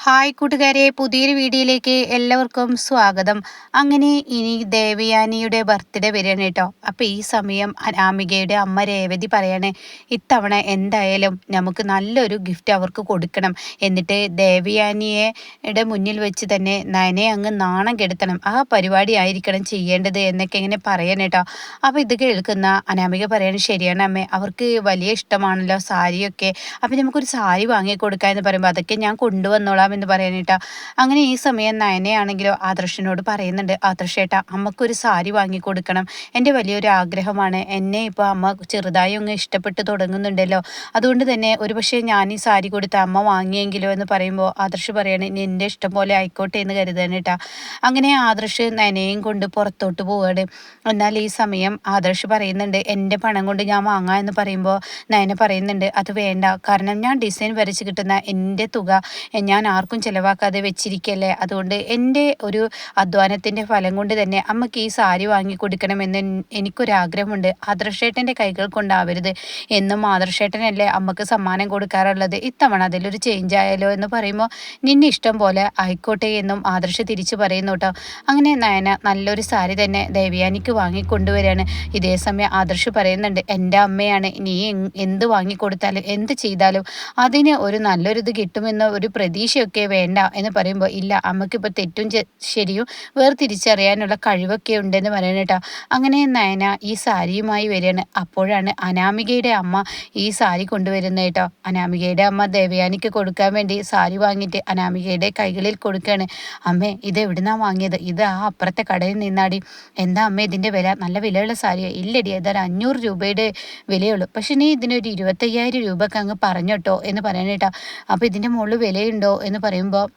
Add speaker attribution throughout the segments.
Speaker 1: Hi കൂട്ടുകാരെ, പുതിയൊരു വീഡിയോയിലേക്ക് എല്ലാവർക്കും സ്വാഗതം. അങ്ങനെ ഇനി ദേവയാനിയുടെ ബർത്ത്ഡേ വരികയാണ് കേട്ടോ. അപ്പോൾ ഈ സമയം അനാമികയുടെ അമ്മ രേവതി പറയാണ്, ഇത്തവണ എന്തായാലും നമുക്ക് നല്ലൊരു ഗിഫ്റ്റ് അവർക്ക് കൊടുക്കണം. എന്നിട്ട് ദേവയാനിയുടെ മുന്നിൽ വെച്ച് തന്നെ നയനെ അങ്ങ് നാണം കെടുത്തണം. ആ പരിപാടി ആയിരിക്കണം ചെയ്യേണ്ടത് എന്നൊക്കെ ഇങ്ങനെ പറയണം കേട്ടോ. അപ്പോൾ ഇത് കേൾക്കുന്ന അനാമിക പറയാണ്, ശരിയാണ് അമ്മേ, അവർക്ക് വലിയ ഇഷ്ടമാണല്ലോ സാരിയൊക്കെ. അപ്പോൾ നമുക്കൊരു സാരി വാങ്ങിക്കൊടുക്കുക എന്ന് പറയുമ്പോൾ അതൊക്കെ ഞാൻ കൊണ്ടുവന്നോളാം എന്ന് പറയാനേട്ടാ. അങ്ങനെ ഈ സമയം നയനയാണെങ്കിലോ ആദർശനോട് പറയുന്നുണ്ട്, ആദർശേട്ടാ അമ്മക്കൊരു സാരി വാങ്ങിക്കൊടുക്കണം, എൻ്റെ വലിയൊരു ആഗ്രഹമാണ്. എന്നെ ഇപ്പോൾ അമ്മ ചെറുതായി അങ്ങ് ഇഷ്ടപ്പെട്ട് തുടങ്ങുന്നുണ്ടല്ലോ, അതുകൊണ്ട് തന്നെ ഒരുപക്ഷെ ഞാൻ ഈ സാരി കൊടുത്ത അമ്മ വാങ്ങിയെങ്കിലോ എന്ന് പറയുമ്പോൾ ആദർശ് പറയാണ്, നിൻ്റെ ഇഷ്ടം പോലെ ആയിക്കോട്ടെ എന്ന് കരുതാനേട്ടാ. അങ്ങനെ ആദർശ് നയനയും കൊണ്ട് പുറത്തോട്ട് പോവുകയാണ്. എന്നാൽ ഈ സമയം ആദർശ് പറയുന്നുണ്ട്, എൻ്റെ പണം കൊണ്ട് ഞാൻ വാങ്ങാം എന്ന് പറയുമ്പോൾ നയന പറയുന്നുണ്ട്, അത് വേണ്ട, കാരണം ഞാൻ ഡിസൈൻ വരച്ച് കിട്ടുന്ന എൻ്റെ തുക ഞാൻ ആർക്കും ചിലവാക്കാതെ വെച്ചിരിക്കല്ലേ, അതുകൊണ്ട് എൻ്റെ ഒരു അധ്വാനത്തിൻ്റെ ഫലം കൊണ്ട് തന്നെ അമ്മയ്ക്ക് ഈ സാരി വാങ്ങിക്കൊടുക്കണമെന്ന് എനിക്കൊരാഗ്രഹമുണ്ട്. ആദർശേട്ടൻ്റെ കൈകൾ കൊണ്ടാവരുത്, എന്നും ആദർശേട്ടനല്ലേ അമ്മക്ക് സമ്മാനം കൊടുക്കാറുള്ളത്, ഇത്തവണ അതിലൊരു ചേഞ്ച് ആയാലോ എന്ന് പറയുമ്പോൾ നിന്നെ ഇഷ്ടം പോലെ ആയിക്കോട്ടെ എന്നും ആദർശ് തിരിച്ചു പറയുന്നു കേട്ടോ. അങ്ങനെ നയന നല്ലൊരു സാരി തന്നെ ദേവയാനിക്ക് വാങ്ങിക്കൊണ്ടുവരികയാണ്. ഇതേ സമയം ആദർശ് പറയുന്നുണ്ട്, എൻ്റെ അമ്മയാണ്, നീ എന്ത് വാങ്ങിക്കൊടുത്താലും എന്ത് ചെയ്താലും അതിന് ഒരു നല്ലൊരിത് കിട്ടുമെന്ന ഒരു പ്രതീക്ഷയൊക്കെ വേണ്ട എന്ന് പറയുമ്പോൾ, ഇല്ല അമ്മയ്ക്കിപ്പോൾ തെറ്റും ശരിയും വേർതിരിച്ചറിയാനുള്ള കഴിവൊക്കെ ഉണ്ടെന്ന് പറയണേട്ടാ. അങ്ങനെ നയന ഈ സാരിയുമായി വരികയാണ്. അപ്പോഴാണ് അനാമികയുടെ അമ്മ ഈ സാരി കൊണ്ടുവരുന്നത് കേട്ടോ. അനാമികയുടെ അമ്മ ദേവയാനിക്ക് കൊടുക്കാൻ വേണ്ടി സാരി വാങ്ങിയിട്ട് അനാമികയുടെ കൈകളിൽ കൊടുക്കുകയാണ്. അമ്മേ, ഇത് എവിടുന്നാ വാങ്ങിയത്? ഇത് ആ അപ്പുറത്തെ കടയിൽ നിന്നാടി. എന്താ അമ്മേ ഇതിൻ്റെ വില? നല്ല വിലയുള്ള സാരിയോ? ഇല്ലടി, അതൊരു 500 രൂപയുടെ വിലയുള്ളൂ. പക്ഷെ നീ ഇതിനൊരു 25,000 രൂപക്ക് അങ്ങ് പറഞ്ഞോട്ടോ എന്ന് പറയണേട്ടാ. അപ്പോൾ ഇതിൻ്റെ മുകളിൽ വിലയുണ്ടോ എന്ന് പറയുമ്പോൾ,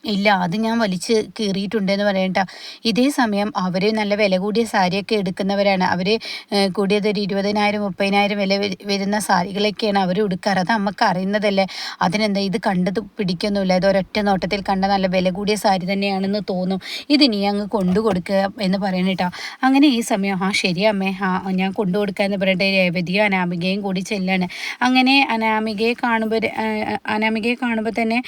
Speaker 1: ഇല്ല, അത് ഞാൻ വലിച്ച് കീറിയിട്ടുണ്ടെന്ന് പറയണ്ട. ഇതേ സമയം അവർ നല്ല വില കൂടിയ സാരിയൊക്കെ എടുക്കുന്നവരാണ്. അവർ കൂടിയത് ഒരു 20,000 30,000 വില വരുന്ന സാരികളൊക്കെയാണ് അവർ ഉടുക്കാറ്. അത് നമുക്ക് അറിയുന്നതല്ലേ. അതിനെന്താ, ഇത് കണ്ടത് പിടിക്കൊന്നുമില്ല, ഇത് ഒരൊറ്റ നോട്ടത്തിൽ കണ്ട നല്ല വില കൂടിയ സാരി തന്നെയാണെന്ന് തോന്നും, ഇത് നീ അങ്ങ് കൊണ്ടു കൊടുക്കുക എന്ന് പറയണേട്ടാ. അങ്ങനെ ഈ സമയം, ശരിയമ്മേ, ഞാൻ കൊണ്ടു കൊടുക്കുക എന്ന് പറയട്ടെ. രേവതിയും അനാമികയും കൂടി ചെല്ലാണ്. അങ്ങനെ അനാമികയെ കാണുമ്പോൾ തന്നെ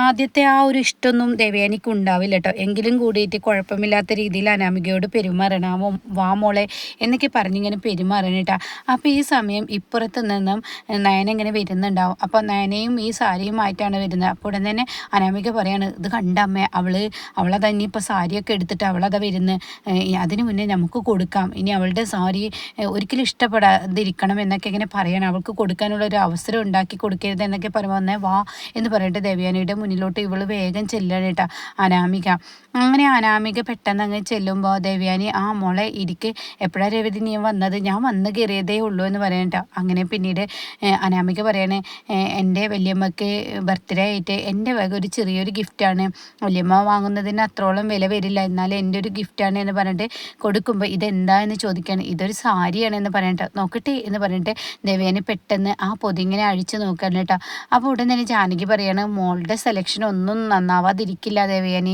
Speaker 1: ആദ്യത്തെ ആ ഒരു ഇഷ്ടമൊന്നും ദേവയാനിക്ക് ഉണ്ടാവില്ല കേട്ടോ. എങ്കിലും കൂടിയിട്ട് കുഴപ്പമില്ലാത്ത രീതിയിൽ അനാമികയോട് പെരുമാറണം, വാ മോളെ എന്നൊക്കെ പറഞ്ഞിങ്ങനെ പെരുമാറണം കേട്ടോ. അപ്പോൾ ഈ സമയം ഇപ്പുറത്ത് നിന്നും നയന ഇങ്ങനെ വരുന്നുണ്ടാവും. അപ്പോൾ നയനയും ഈ സാരിയുമായിട്ടാണ് വരുന്നത്. അപ്പോൾ ഉടൻ തന്നെ അനാമിക പറയാണ്, ഇത് കണ്ട അമ്മേ, അവളതാ ഇനിയിപ്പോൾ സാരിയൊക്കെ എടുത്തിട്ട് അവളതാ വരുന്നത്, അതിന് മുന്നേ നമുക്ക് കൊടുക്കാം, ഇനി അവളുടെ സാരി ഒരിക്കലും ഇഷ്ടപ്പെടാതിരിക്കണം എന്നൊക്കെ ഇങ്ങനെ പറയണം, അവൾക്ക് കൊടുക്കാനുള്ള ഒരു അവസരം ഉണ്ടാക്കി കൊടുക്കരുത് എന്നൊക്കെ പറയുമ്പോൾ, വന്നേ വാ എന്ന് പറഞ്ഞിട്ട് ദേവയാനിയുടെ മുന്നിലോട്ട് ഇവൾ വേഗം ചെല്ലാണ് കേട്ടോ അനാമിക. അങ്ങനെ അനാമിക പെട്ടെന്ന് അങ്ങ് ചെല്ലുമ്പോൾ ദേവയാനി, മോളെ ഇരിക്ക്, എപ്പോഴാണ് രേവതി നീ വന്നത്? ഞാൻ വന്ന് കയറിയതേ ഉള്ളൂ എന്ന് പറയണം കേട്ടോ. അങ്ങനെ പിന്നീട് അനാമിക പറയാണ്, എൻ്റെ വല്യമ്മക്ക് ബർത്ത്ഡേ ആയിട്ട് എൻ്റെ വക ഒരു ചെറിയൊരു ഗിഫ്റ്റാണ്, വല്യമ്മ വാങ്ങുന്നതിന് അത്രോളം വില വരില്ല, എന്നാലും എൻ്റെ ഒരു ഗിഫ്റ്റാണ് എന്ന് പറഞ്ഞിട്ട് കൊടുക്കുമ്പോൾ, ഇതെന്താ എന്ന് ചോദിക്കുകയാണ്. ഇതൊരു സാരിയാണ് എന്ന് പറയട്ടോ. നോക്കട്ടെ എന്ന് പറഞ്ഞിട്ട് ദേവയാനി പെട്ടെന്ന് ആ പൊതിങ്ങനെ അഴിച്ച് നോക്കുകയാണ് കേട്ടോ. അപ്പോൾ ഉടൻ തന്നെ ജാനകി പറയാണ്, മോളുടെ സെലക്ഷൻ ഒന്നും നന്നാവാതിരിക്കില്ല ദേവയാനി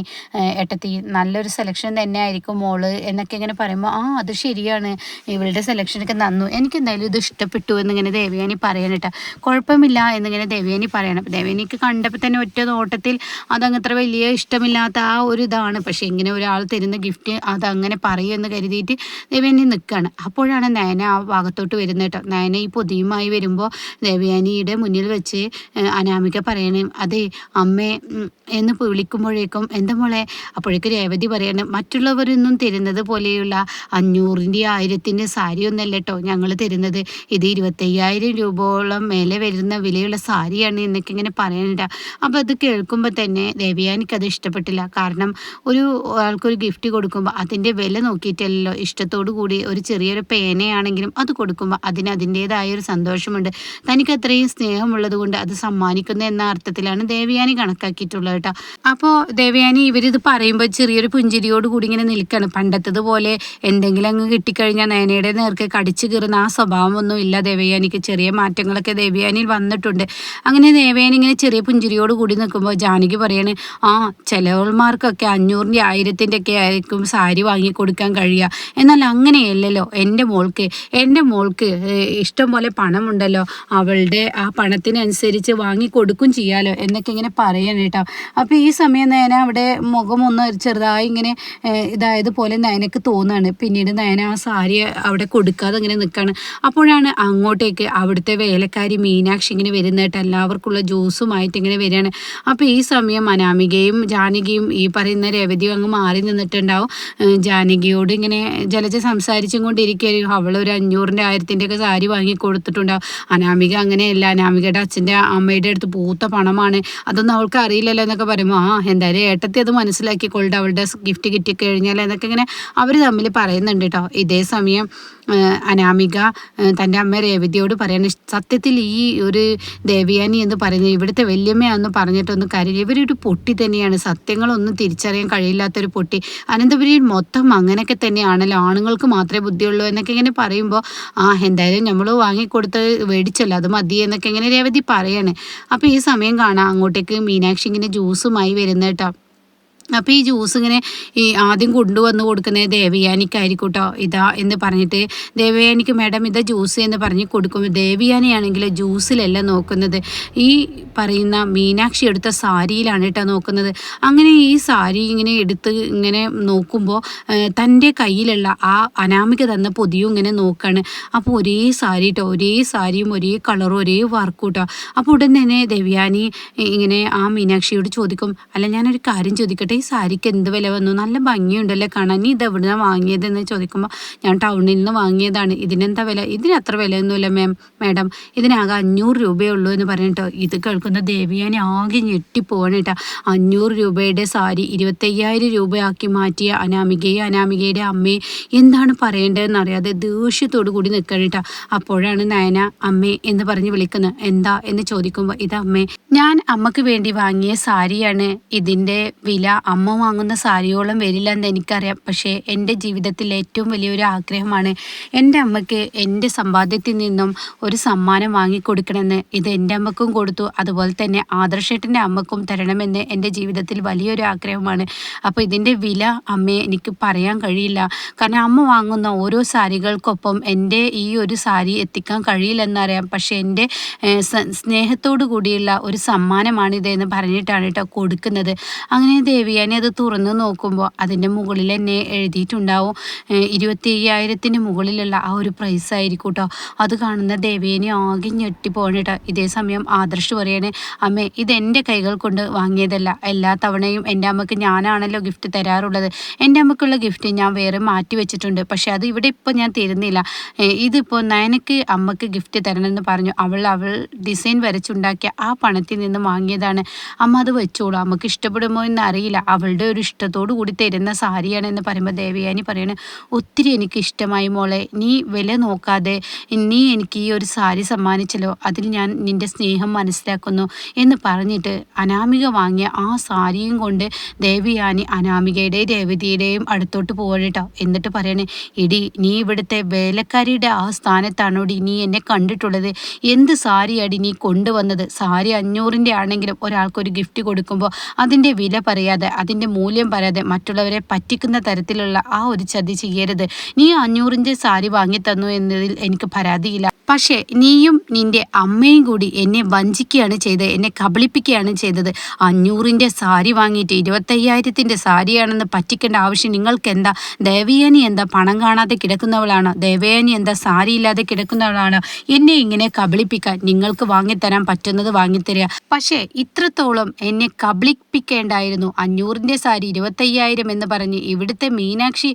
Speaker 1: ഏട്ടത്തി, നല്ലൊരു സെലക്ഷൻ തന്നെ ആയിരിക്കും മോള് എന്നൊക്കെ ഇങ്ങനെ പറയുമ്പോൾ, അത് ശരിയാണ്, ഇവളുടെ സെലക്ഷനൊക്കെ നന്നു, എനിക്ക് എന്തായാലും ഇത് ഇഷ്ടപ്പെട്ടു എന്നിങ്ങനെ ദേവയാനി പറയണം കേട്ടോ. കുഴപ്പമില്ല എന്നിങ്ങനെ ദേവയാനി പറയണം. ദേവയാനിക്ക് കണ്ടപ്പോൾ തന്നെ ഒറ്റ നോട്ടത്തിൽ അതങ്ങത്ര വലിയ ഇഷ്ടമില്ലാത്ത ആ ഒരു ഇതാണ്. പക്ഷേ ഇങ്ങനെ ഒരാൾ തരുന്ന ഗിഫ്റ്റ് അതങ്ങനെ പറയുമെന്ന് കരുതിയിട്ട് ദേവയാനി നിൽക്കുകയാണ്. അപ്പോഴാണ് നയന ആ ഭാഗത്തോട്ട് വരുന്നത് കേട്ടോ. നയന ഈ പൊതിയുമായി വരുമ്പോൾ ദേവയാനിയുടെ മുന്നിൽ വെച്ച് അനാമിക പറയണം, അതെ അമ്മേ എന്ന് വിളിക്കുമ്പോഴേക്കും, എന്താ മോളെ? അപ്പോഴേക്ക് രേവതി പറയണം, മറ്റുള്ളവരൊന്നും തരുന്നത് പോലെയുള്ള 500ൻ്റെ 1000ൻ്റെ സാരിയൊന്നല്ല കേട്ടോ ഞങ്ങൾ തരുന്നത്, ഇത് 25,000 രൂപയോളം മേലെ വരുന്ന വിലയുള്ള സാരിയാണ് എന്നൊക്കെ ഇങ്ങനെ പറയണ്ട. അപ്പോൾ അത് കേൾക്കുമ്പോൾ തന്നെ ദേവയാനിക്കത് ഇഷ്ടപ്പെട്ടില്ല. കാരണം ഒരു ആൾക്കൊരു ഗിഫ്റ്റ് കൊടുക്കുമ്പോൾ അതിൻ്റെ വില നോക്കിയിട്ടല്ലോ, ഇഷ്ടത്തോടു കൂടി ഒരു ചെറിയൊരു പേനയാണെങ്കിലും അത് കൊടുക്കുമ്പോൾ അതിന് അതിൻ്റേതായ ഒരു സന്തോഷമുണ്ട്. തനിക്ക് അത്രയും സ്നേഹമുള്ളത് കൊണ്ട് അത് സമ്മാനിക്കുന്നു എന്ന അർത്ഥത്തിലാണ് ദേവയാനി കണക്കാക്കിയിട്ടുള്ളത് കേട്ടോ. അപ്പോൾ ദേവയാനി ഇവരിത് പറയുമ്പോൾ ചെറിയൊരു പുഞ്ചിരിയോട് കൂടി ഇങ്ങനെ നിൽക്കുകയാണ്. പണ്ടത്തതുപോലെ എന്തെങ്കിലും അങ്ങ് കിട്ടിക്കഴിഞ്ഞാൽ നയനയുടെ നേർക്ക് കടിച്ചു കീറുന്ന ആ സ്വഭാവമൊന്നും ഇല്ല ദേവയാനിക്ക്. ചെറിയ മാറ്റങ്ങളൊക്കെ ദേവയാനിയിൽ വന്നിട്ടുണ്ട്. അങ്ങനെ ദേവയാനി ഇങ്ങനെ ചെറിയ പുഞ്ചിരിയോട് കൂടി നിൽക്കുമ്പോൾ ജാനകി പറയാണ്, ചിലവന്മാർക്കൊക്കെ 500-ൻ്റെ 1000-ൻ്റെ ഒക്കെ ആയിരിക്കും സാരി വാങ്ങിക്കൊടുക്കാൻ കഴിയുക. എന്നാൽ അങ്ങനെയല്ലല്ലോ എൻ്റെ മോൾക്ക് ഇഷ്ടം പോലെ പണമുണ്ടല്ലോ, അവളുടെ ആ പണത്തിനനുസരിച്ച് വാങ്ങിക്കൊടുക്കും ചെയ്യാലോ എന്നൊക്കെ ഇങ്ങനെ പറയണം കേട്ടോ. അപ്പോൾ ഈ സമയം നയന അവിടെ മുഖമൊന്ന് ചെറുതായി ഇങ്ങനെ ഇതായതുപോലെ നയനക്ക് തോന്നുകയാണ്. പിന്നീട് നയന ആ സാരി അവിടെ കൊടുക്കാതെ ഇങ്ങനെ നിൽക്കുകയാണ്. അപ്പോഴാണ് അങ്ങോട്ടേക്ക് അവിടുത്തെ വേലക്കാരി മീനാക്ഷി ഇങ്ങനെ വരുന്നതായിട്ട് എല്ലാവർക്കുള്ള ജ്യൂസുമായിട്ട് ഇങ്ങനെ വരികയാണ്. അപ്പോൾ ഈ സമയം അനാമികയും ജാനകിയും ഈ പറയുന്ന രേവതിയും അങ്ങ് മാറി നിന്നിട്ടുണ്ടാവും. ജാനകിയോട് ഇങ്ങനെ ജലജ സംസാരിച്ചും കൊണ്ടിരിക്കുകയായിരിക്കും. അവളൊരു 500-ൻ്റെ 1000-ൻ്റെ ഒക്കെ സാരി വാങ്ങി കൊടുത്തിട്ടുണ്ടാവും. അനാമിക അങ്ങനെയല്ല, അനാമികയുടെ അച്ഛൻ്റെ അമ്മയുടെ അടുത്ത് പൂത്ത പണമാണ്, അതൊന്നും അവൾക്ക് അറിയില്ലല്ലോ എന്നൊക്കെ പറയുമ്പോൾ എന്തായാലും ഏട്ടത്തി അത് മനസ്സിലാക്കിക്കൊള്ളും, അവളുടെ ഗിഫ്റ്റ് കിട്ടിക്കഴിഞ്ഞാൽ എന്നൊക്കെ ഇങ്ങനെ അവർ തമ്മിൽ പറയുന്നുണ്ട് കേട്ടോ. ഇതേ സമയം അനാമിക തൻ്റെ അമ്മ രേവതിയോട് പറയാണ്, സത്യത്തിൽ ഈ ഒരു ദേവയാനി എന്ന് പറയുന്നത് ഇവിടുത്തെ വല്യമ്മയാണെന്ന് പറഞ്ഞിട്ടൊന്നും കാര്യം, ഇവരൊരു പൊട്ടി തന്നെയാണ്, സത്യങ്ങളൊന്നും തിരിച്ചറിയാൻ കഴിയില്ലാത്തൊരു പൊട്ടി. അനന്തപുരിയിൽ മൊത്തം അങ്ങനെയൊക്കെ തന്നെയാണല്ലോ, ആണുങ്ങൾക്ക് മാത്രമേ ബുദ്ധിയുള്ളൂ എന്നൊക്കെ ഇങ്ങനെ പറയുമ്പോൾ എന്തായാലും നമ്മൾ വാങ്ങിക്കൊടുത്ത് മേടിച്ചല്ലോ, അത് മതി എന്നൊക്കെ ഇങ്ങനെ രേവതി പറയാണ്. അപ്പോൾ ഈ സമയം കാണാം അങ്ങോട്ടേക്ക് മീനാക്ഷി ഇങ്ങനെ ജ്യൂസുമായി വരുന്ന കേട്ടോ. അപ്പോൾ ഈ ജ്യൂസ് ഇങ്ങനെ ഈ ആദ്യം കൊണ്ടുവന്ന് കൊടുക്കുന്നത് ദേവയാനിക്കായിരിക്കും കേട്ടോ. ഇതാ എന്ന് പറഞ്ഞിട്ട് ദേവയാനിക്ക് മാഡം ഇതാ ജ്യൂസ് എന്ന് പറഞ്ഞ് കൊടുക്കുമ്പോൾ ദേവയാനിയാണെങ്കിൽ ജ്യൂസിലല്ല നോക്കുന്നത്, ഈ പറയുന്ന മീനാക്ഷി എടുത്ത സാരിയിലാണ് കേട്ടോ നോക്കുന്നത്. അങ്ങനെ ഈ സാരി ഇങ്ങനെ എടുത്ത് ഇങ്ങനെ നോക്കുമ്പോൾ തൻ്റെ കയ്യിലുള്ള ആ അനാമിക തന്ന പൊതിയും ഇങ്ങനെ നോക്കുകയാണ്. അപ്പോൾ ഒരേ സാരി കേട്ടോ, ഒരേ സാരിയും ഒരേ കളറും ഒരേ വർക്കും കേട്ടോ. അപ്പോൾ ഉടൻ തന്നെ ദേവയാനി ഇങ്ങനെ ആ മീനാക്ഷിയോട് ചോദിക്കും, അല്ല ഞാനൊരു കാര്യം ചോദിക്കട്ടെ, ഈ സാരിക്ക് എന്ത് വില വന്നു, നല്ല ഭംഗിയുണ്ടല്ലേ കാണാൻ, നീ ഇത് എവിടുന്നാണ് വാങ്ങിയതെന്ന് ചോദിക്കുമ്പോൾ ഞാൻ ടൗണിൽ നിന്ന് വാങ്ങിയതാണ്, ഇതിനെന്താ വില, ഇതിന് അത്ര വിലയൊന്നുമില്ല മാഡം, ഇതിനാകെ 500 രൂപയേ ഉള്ളൂ എന്ന് പറഞ്ഞിട്ടോ. ഇത് കേൾക്കുന്ന ദേവയാനി ആകെ ഞെട്ടിപ്പോവാണ് കേട്ടോ. 500 രൂപയുടെ സാരി 25,000 രൂപയാക്കി മാറ്റിയ അനാമികയുടെ അമ്മയെ എന്താണ് പറയേണ്ടതെന്ന് അറിയാതെ ദേഷ്യത്തോടു കൂടി നിൽക്കണം കേട്ടോ. അപ്പോഴാണ് നയന അമ്മേ എന്ന് പറഞ്ഞ് വിളിക്കുന്നത്. എന്താ എന്ന് ചോദിക്കുമ്പോൾ, ഇതമ്മേ, ഞാൻ അമ്മക്ക് വേണ്ടി വാങ്ങിയ സാരിയാണ്, ഇതിൻ്റെ വില അമ്മ വാങ്ങുന്ന സാരിയോളം വരില്ല എന്ന് എനിക്കറിയാം, പക്ഷേ എൻ്റെ ജീവിതത്തിൽ ഏറ്റവും വലിയൊരു ആഗ്രഹമാണ് എൻ്റെ അമ്മയ്ക്ക് എൻ്റെ സമ്പാദ്യത്തിൽ നിന്നും ഒരു സമ്മാനം വാങ്ങിക്കൊടുക്കണമെന്ന്. ഇത് എൻ്റെ അമ്മക്കും കൊടുത്തു, അതുപോലെ തന്നെ ആദർശേട്ടൻ്റെ അമ്മക്കും തരണമെന്ന് എൻ്റെ ജീവിതത്തിൽ വലിയൊരു ആഗ്രഹമാണ്. അപ്പോൾ ഇതിൻ്റെ വില അമ്മയെ എനിക്ക് പറയാൻ കഴിയില്ല, കാരണം അമ്മ വാങ്ങുന്ന ഓരോ സാരികൾക്കൊപ്പം എൻ്റെ ഈ ഒരു സാരി എത്തിക്കാൻ കഴിയില്ലെന്നറിയാം, പക്ഷേ എൻ്റെ സ്നേഹത്തോടു കൂടിയുള്ള ഒരു സമ്മാനമാണിതെന്ന് പറഞ്ഞിട്ടാണ് കേട്ടോ കൊടുക്കുന്നത്. അങ്ങനെ ദേവയാനി അത് തുറന്ന് നോക്കുമ്പോൾ അതിൻ്റെ മുകളിൽ തന്നെ എഴുതിയിട്ടുണ്ടാവും 25,000-ന് മുകളിലുള്ള ആ ഒരു പ്രൈസ് ആയിരിക്കും കേട്ടോ. അത് കാണുന്ന ദേവയാനി ആകെ ഞെട്ടിപ്പോകണം കേട്ടോ. ഇതേ സമയം ആദർശ് പറയാണ്, അമ്മേ ഇതെൻ്റെ കൈകൾ കൊണ്ട് വാങ്ങിയതല്ല, എല്ലാ തവണയും എൻ്റെ അമ്മക്ക് ഞാനാണല്ലോ ഗിഫ്റ്റ് തരാറുള്ളത്, എൻ്റെ അമ്മക്കുള്ള ഗിഫ്റ്റ് ഞാൻ വേറെ മാറ്റി വെച്ചിട്ടുണ്ട്, പക്ഷെ അത് ഇവിടെ ഇപ്പോൾ ഞാൻ തരുന്നില്ല, ഇതിപ്പോൾ നയനക്ക് അമ്മക്ക് ഗിഫ്റ്റ് തരണമെന്ന് പറഞ്ഞു, അവൾ ഡിസൈൻ വരച്ചുണ്ടാക്കിയ ആ പണത്തിൽ നിന്ന് വാങ്ങിയതാണ്, അമ്മ അത് വെച്ചോളൂ, അമ്മക്ക് ഇഷ്ടപ്പെടുമോ എന്ന് അറിയില്ല, അവളുടെ ഒരു ഇഷ്ടത്തോടു കൂടി തരുന്ന സാരിയാണ് എന്ന് പറയുമ്പോൾ ദേവയാനി പറയണേ, ഒത്തിരി എനിക്ക് ഇഷ്ടമായി മോളെ, നീ വില നോക്കാതെ നീ എനിക്ക് ഈ ഒരു സാരി സമ്മാനിച്ചല്ലോ, അതിൽ ഞാൻ നിൻ്റെ സ്നേഹം മനസ്സിലാക്കുന്നു എന്ന് പറഞ്ഞിട്ട് അനാമിക വാങ്ങിയ ആ സാരിയും കൊണ്ട് ദേവയാനി അനാമികയുടെയും രേവതിയുടെയും അടുത്തോട്ട് പോകട്ടോ. എന്നിട്ട് പറയണേ, ഇടി നീ ഇവിടുത്തെ വേലക്കാരിയുടെ ആ സ്ഥാനത്താണോടി നീ എന്നെ കണ്ടിട്ടുള്ളത്, എന്ത് സാരിയാടി നീ കൊണ്ടുവന്നത്, സാരി 500-ൻ്റെ ആണെങ്കിലും ഒരാൾക്കൊരു ഗിഫ്റ്റ് കൊടുക്കുമ്പോൾ അതിൻ്റെ വില പറയാതെ അതിൻ്റെ മൂല്യം പറയാതെ മറ്റുള്ളവരെ പറ്റിക്കുന്ന തരത്തിലുള്ള ആ ഒരു ചതി ചെയ്യരുത്. നീ 500-ൻ്റെ സാരി വാങ്ങിത്തന്നു എന്നതിൽ എനിക്ക് പരാതിയില്ല, പക്ഷേ നീയും നിൻ്റെ അമ്മയും കൂടി എന്നെ വഞ്ചിക്കുകയാണ് ചെയ്തത്, എന്നെ കബളിപ്പിക്കുകയാണ് ചെയ്തത്. 500-ൻ്റെ സാരി വാങ്ങിയിട്ട് 25,000-ൻ്റെ സാരിയാണെന്ന് പറ്റിക്കേണ്ട ആവശ്യം നിങ്ങൾക്ക് എന്താ? ദേവയാനി എന്താ പണം കാണാതെ കിടക്കുന്നവളാണോ? ദേവയാനി എന്താ സാരി ഇല്ലാതെ കിടക്കുന്നവളാണോ? എന്നെ ഇങ്ങനെ കബളിപ്പിക്കാൻ നിങ്ങൾക്ക് വാങ്ങിത്തരാൻ പറ്റുന്നത് വാങ്ങിത്തരിക, പക്ഷേ ഇത്രത്തോളം എന്നെ കബളിപ്പിക്കേണ്ടായിരുന്നു. 500ൻ്റെ സാരി 25,000 എന്ന് പറഞ്ഞ് ഇവിടുത്തെ മീനാക്ഷി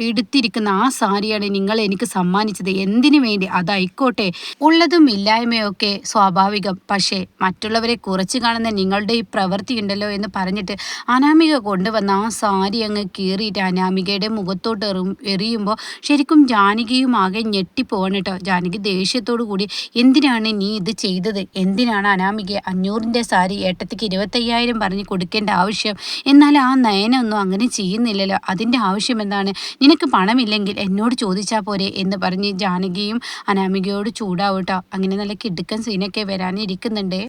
Speaker 1: എടുത്തിരിക്കുന്ന ആ സാരിയാണ് നിങ്ങൾ എനിക്ക് സമ്മാനിച്ചത്. എന്തിനു വേണ്ടി? അതായിക്കോട്ടെ, ഉള്ളതും ഇല്ലായ്മയൊക്കെ സ്വാഭാവികം. പക്ഷേ മറ്റുള്ളവരെ കുറച്ച് കാണുന്ന നിങ്ങളുടെ ഈ പ്രവൃത്തിയുണ്ടല്ലോ എന്ന് പറഞ്ഞിട്ട് അനാമിക കൊണ്ടുവന്ന ആ സാരി അങ്ങ് കീറിയിട്ട് അനാമികയുടെ മുഖത്തോട്ട് എറിയുമ്പോൾ ശരിക്കും ജാനകിയും ആകെ ഞെട്ടിപ്പോവാണ് കേട്ടോ. ജാനകി ദേഷ്യത്തോടു കൂടി, എന്തിനാണ് നീ ഇത് ചെയ്തത്? എന്തിനാണ് അനാമിക 500ൻ്റെ സാരി ഏട്ടത്തിക്ക് 25,000 പറഞ്ഞ് കൊടുക്കേണ്ട ആവശ്യം? എന്നാൽ ആ നയനൊന്നും അങ്ങനെ ചെയ്യുന്നില്ലല്ലോ, അതിൻ്റെ ആവശ്യം എന്താണ്? നിനക്ക് പണമില്ലെങ്കിൽ എന്നോട് ചോദിച്ചാൽ പോരെ എന്ന് പറഞ്ഞ് ജാനകിയും അനാമികയോട് ചൂടാവും കേട്ടോ. അങ്ങനെ നല്ല കിടുക്കൻ സീനൊക്കെ വരാനിരിക്കുന്നുണ്ട്.